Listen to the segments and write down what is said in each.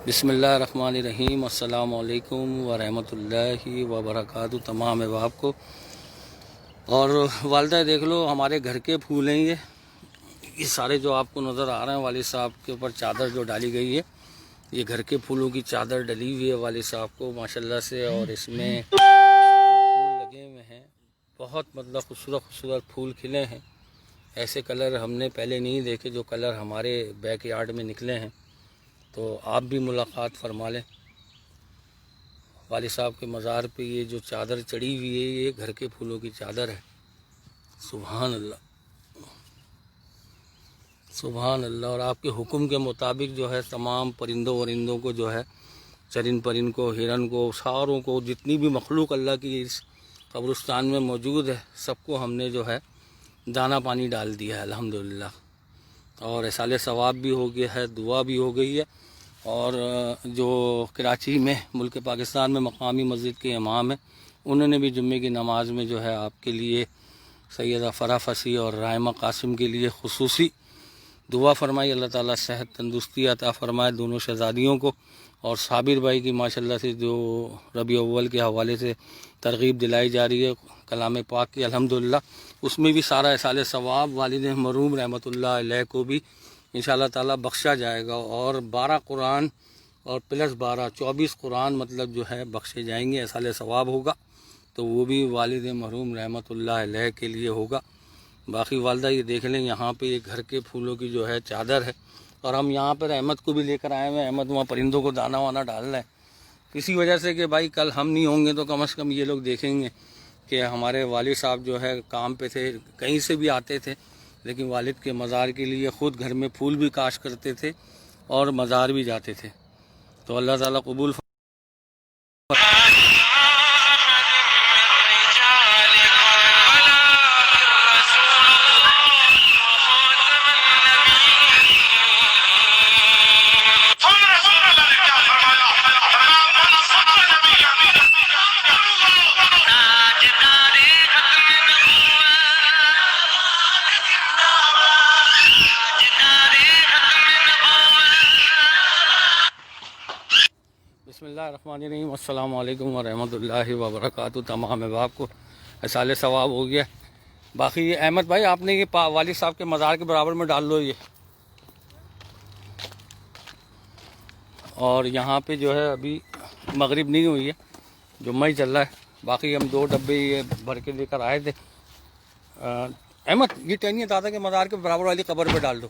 بسم اللہ الرحمن الرحیم۔ السلام علیکم ورحمۃ اللہ وبرکاتہ تمام احباب کو۔ اور والدہ دیکھ لو ہمارے گھر کے پھول ہیں، یہ سارے جو آپ کو نظر آ رہے ہیں والد صاحب کے اوپر چادر جو ڈالی گئی ہے، یہ گھر کے پھولوں کی چادر ڈلی ہوئی ہے والد صاحب کو ماشاءاللہ سے۔ اور اس میں پھول لگے ہوئے ہیں، بہت خوبصورت پھول کھلے ہیں۔ ایسے کلر ہم نے پہلے نہیں دیکھے جو کلر ہمارے بیک یارڈ میں نکلے ہیں، تو آپ بھی ملاقات فرما لیں۔ والد صاحب کے مزار پہ یہ جو چادر چڑھی ہوئی ہے یہ گھر کے پھولوں کی چادر ہے۔ سبحان اللہ سبحان اللہ۔ اور آپ کے حکم کے مطابق جو ہے تمام پرندوں ورندوں کو جو ہے، چرند پرند کو، ہرن کو، ساروں کو، جتنی بھی مخلوق اللہ کی اس قبرستان میں موجود ہے سب کو ہم نے جو ہے دانہ پانی ڈال دیا ہے الحمدللہ۔ اور احصال ثواب بھی ہو گیا ہے، دعا بھی ہو گئی ہے۔ اور جو کراچی میں ملک پاکستان میں مقامی مسجد کے امام ہیں انہوں نے بھی جمعے کی نماز میں جو ہے آپ کے لیے سیدہ فرح فصیح اور رائمہ قاسم کے لیے خصوصی دعا فرمائی۔ اللہ تعالیٰ صحت تندرستی عطا فرمائے دونوں شہزادیوں کو۔ اور صابر بھائی کی ماشاءاللہ سے جو ربیع اول کے حوالے سے ترغیب دلائی جا رہی ہے کلام پاک کی الحمدللہ، اس میں بھی سارا احصال ثواب والد مرحوم رحمۃ اللہ علیہ کو بھی انشاءاللہ تعالیٰ بخشا جائے گا۔ اور 12 قرآن اور پلس 12 24 قرآن مطلب جو ہے بخشے جائیں گے، احصال ثواب ہوگا، تو وہ بھی والد مرحوم رحمۃ اللہ علیہ کے لیے ہوگا۔ باقی والدہ یہ دیکھ لیں یہاں پہ یہ گھر کے پھولوں کی جو ہے چادر ہے، اور ہم یہاں پر احمد کو بھی لے کر آئے ہوئے ہیں۔ احمد وہاں پرندوں کو دانہ وانا ڈال رہے ہیں، کسی وجہ سے کہ بھائی کل ہم نہیں ہوں گے تو کم از کم یہ لوگ دیکھیں گے کہ ہمارے والد صاحب جو ہے کام پہ تھے، کہیں سے بھی آتے تھے لیکن والد کے مزار کے لیے خود گھر میں پھول بھی کاشت کرتے تھے اور مزار بھی جاتے تھے۔ تو اللہ تعالیٰ قبول بسم اللہ الرحمن الرحیم۔ السلام علیکم ورحمۃ اللہ وبرکاتہ تمام احباب کو احصال ثواب ہو گیا۔ باقی یہ احمد بھائی آپ نے یہ والد صاحب کے مزار کے برابر میں ڈال لو یہ۔ اور یہاں پہ جو ہے ابھی مغرب نہیں ہوئی ہے، جمعہ ہی چل رہا ہے۔ باقی ہم 2 ڈبے یہ بھر کے لے کر آئے تھے۔ احمد یہ ٹہنیاں دادا کے مزار کے برابر والی قبر پہ ڈال دو۔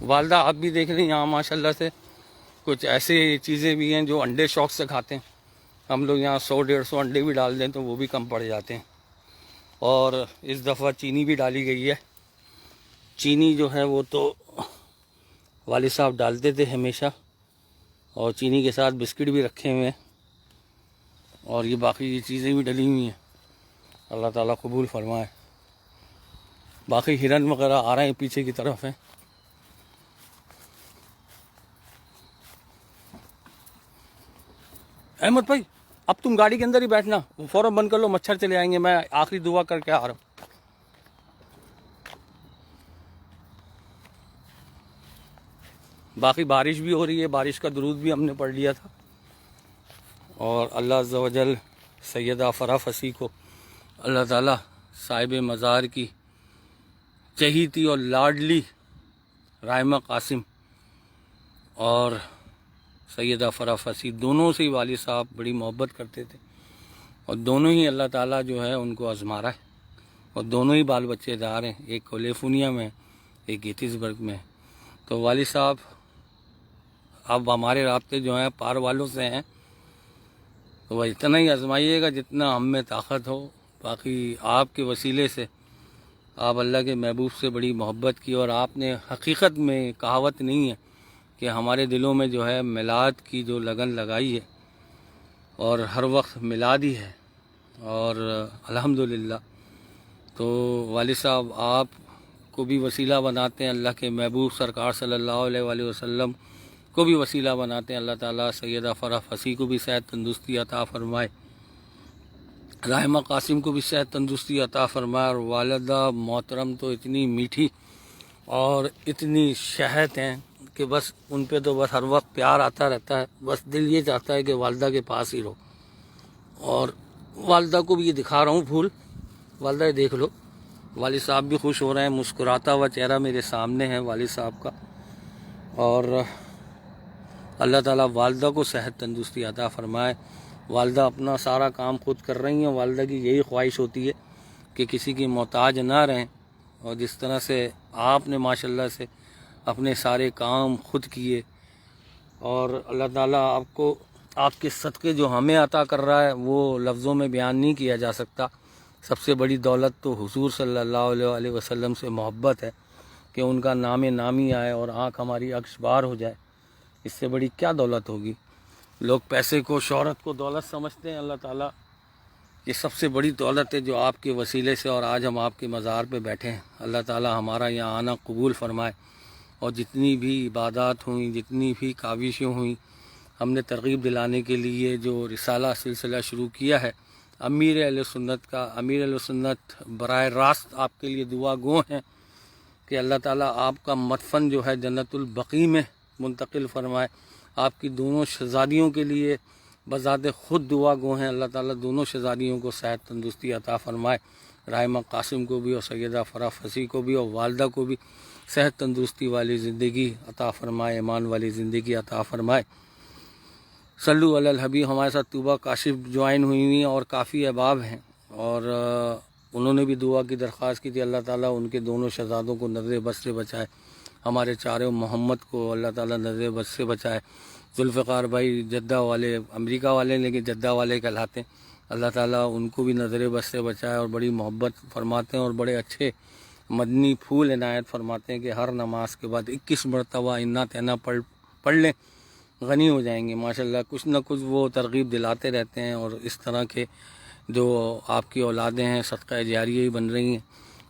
والدہ آپ بھی دیکھ رہے ہیں یہاں ماشاءاللہ سے کچھ ایسے چیزیں بھی ہیں جو انڈے شوق سے کھاتے ہیں۔ ہم لوگ یہاں 100-150 انڈے بھی ڈال دیں تو وہ بھی کم پڑ جاتے ہیں۔ اور اس دفعہ چینی بھی ڈالی گئی ہے۔ چینی جو ہے وہ تو والد صاحب ڈالتے تھے ہمیشہ، اور چینی کے ساتھ بسکٹ بھی رکھے ہوئے ہیں، اور یہ باقی یہ چیزیں بھی ڈلی ہوئی ہیں۔ اللہ تعالیٰ قبول فرمائے۔ باقی ہرن وغیرہ آ رہے ہیں پیچھے کی طرف ہیں۔ احمد بھائی اب تم گاڑی کے اندر ہی بیٹھنا، فوراً بند کر لو، مچھر چلے آئیں گے، میں آخری دعا کر کے آ رہا ہوں۔ باقی بارش بھی ہو رہی ہے، بارش کا درود بھی ہم نے پڑھ لیا تھا۔ اور اللہ عز و جل سیدہ فرح فصیح کو اللہ تعالیٰ صاحب مزار کی چہیتی اور لاڈلی رائمہ قاسم اور سیدہ فرح فصیح دونوں سے ہی والد صاحب بڑی محبت کرتے تھے، اور دونوں ہی اللہ تعالیٰ جو ہے ان کو آزما رہا ہے، اور دونوں ہی بال بچے دار ہیں، ایک کیلیفورنیا میں ایک گیتسبرگ میں۔ تو والد صاحب اب ہمارے رابطے جو ہیں پار والوں سے ہیں، تو وہ اتنا ہی آزمائیے گا جتنا ہم میں طاقت ہو۔ باقی آپ کے وسیلے سے آپ اللہ کے محبوب سے بڑی محبت کی، اور آپ نے حقیقت میں کہاوت نہیں ہے کہ ہمارے دلوں میں جو ہے میلاد کی جو لگن لگائی ہے، اور ہر وقت میلاد ہی ہے۔ اور الحمدللہ تو والد صاحب آپ کو بھی وسیلہ بناتے ہیں، اللہ کے محبوب سرکار صلی اللہ علیہ وآلہ وسلم کو بھی وسیلہ بناتے ہیں۔ اللہ تعالیٰ سیدہ فرح فصیح کو بھی صحت تندرستی عطا فرمائے، رائمہ قاسم کو بھی صحت تندرستی عطا فرمائے، اور والدہ محترم تو اتنی میٹھی اور اتنی شہد ہیں کہ بس ان پہ تو بس ہر وقت پیار آتا رہتا ہے، بس دل یہ چاہتا ہے کہ والدہ کے پاس ہی رہو۔ اور والدہ کو بھی یہ دکھا رہا ہوں پھول، والدہ یہ دیکھ لو، والد صاحب بھی خوش ہو رہے ہیں، مسکراتا ہوا چہرہ میرے سامنے ہے والد صاحب کا۔ اور اللہ تعالیٰ والدہ کو صحت تندرستی عطا فرمائے۔ والدہ اپنا سارا کام خود کر رہی ہیں، والدہ کی یہی خواہش ہوتی ہے کہ کسی کی محتاج نہ رہیں، اور جس طرح سے آپ نے ماشاءاللہ سے اپنے سارے کام خود کیے، اور اللہ تعالیٰ آپ کو آپ کے صدقے جو ہمیں عطا کر رہا ہے وہ لفظوں میں بیان نہیں کیا جا سکتا۔ سب سے بڑی دولت تو حضور صلی اللہ علیہ وسلم سے محبت ہے کہ ان کا نام نامی آئے اور آنکھ ہماری عکس بار ہو جائے، اس سے بڑی کیا دولت ہوگی؟ لوگ پیسے کو، شہرت کو دولت سمجھتے ہیں، اللہ تعالیٰ یہ سب سے بڑی دولت ہے جو آپ کے وسیلے سے اور آج ہم آپ کے مزار پہ بیٹھے ہیں۔ اللہ تعالیٰ ہمارا یہاں آنا قبول فرمائے، اور جتنی بھی عبادات ہوئیں، جتنی بھی کاوشیں ہوئیں، ہم نے ترغیب دلانے کے لیے جو رسالہ سلسلہ شروع کیا ہے امیر اہل سنت کا، امیر اہل سنت براہ راست آپ کے لیے دعا گو ہیں کہ اللہ تعالیٰ آپ کا مدفن جو ہے جنت البقیع میں منتقل فرمائے۔ آپ کی دونوں شہزادیوں کے لیے بذات خود دعا گو ہیں، اللہ تعالیٰ دونوں شہزادیوں کو صحت تندرستی عطا فرمائے، رائمہ قاسم کو بھی اور سیدہ فرح فصیح کو بھی اور والدہ کو بھی صحت تندرستی والی زندگی عطا فرمائے، ایمان والی زندگی عطا فرمائے۔ صلو علی الحبیب۔ ہمارے ساتھ طوبہ کاشف جوائن ہوئی ہوئی ہیں اور کافی احباب ہیں، اور انہوں نے بھی دعا کی درخواست کی تھی، اللہ تعالیٰ ان کے دونوں شہزادوں کو نظر بد سے بچائے، ہمارے چاروں محمد کو اللہ تعالیٰ نظر بد سے بچائے۔ ذوالفقار بھائی جدہ والے، امریکہ والے لیکن جدہ والے کہلاتے ہیں، اللہ تعالیٰ ان کو بھی نظر بد سے بچائے، اور بڑی محبت فرماتے ہیں اور بڑے اچھے مدنی پھول عنایت فرماتے ہیں کہ ہر نماز کے بعد 21 مرتبہ انا تینا پڑھ لیں، غنی ہو جائیں گے۔ ماشاءاللہ کچھ نہ کچھ وہ ترغیب دلاتے رہتے ہیں، اور اس طرح کے جو آپ کی اولادیں ہیں صدقہ جاریہ ہی بن رہی ہیں،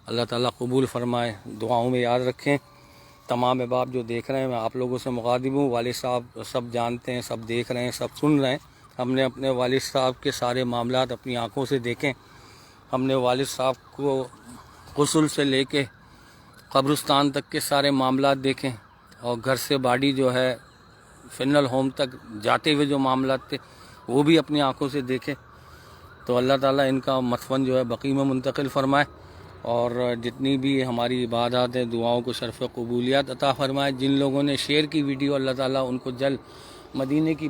اللہ تعالیٰ قبول فرمائے، دعاؤں میں یاد رکھیں۔ تمام احباب جو دیکھ رہے ہیں، میں آپ لوگوں سے مخاطب ہوں، والد صاحب سب جانتے ہیں، سب دیکھ رہے ہیں، سب سن رہے ہیں۔ ہم نے اپنے والد صاحب کے سارے معاملات اپنی آنکھوں سے دیکھیں، ہم نے والد صاحب کو غسل سے لے کے قبرستان تک کے سارے معاملات دیکھیں، اور گھر سے باڈی جو ہے فنل ہوم تک جاتے ہوئے جو معاملات تھے وہ بھی اپنی آنکھوں سے دیکھیں۔ تو اللہ تعالیٰ ان کا مدفن جو ہے بقیع میں منتقل فرمائے، اور جتنی بھی ہماری عبادات ہیں دعاؤں کو شرف قبولیات عطا فرمائے۔ جن لوگوں نے شیئر کی ویڈیو، اللہ تعالیٰ ان کو جلد مدینے کی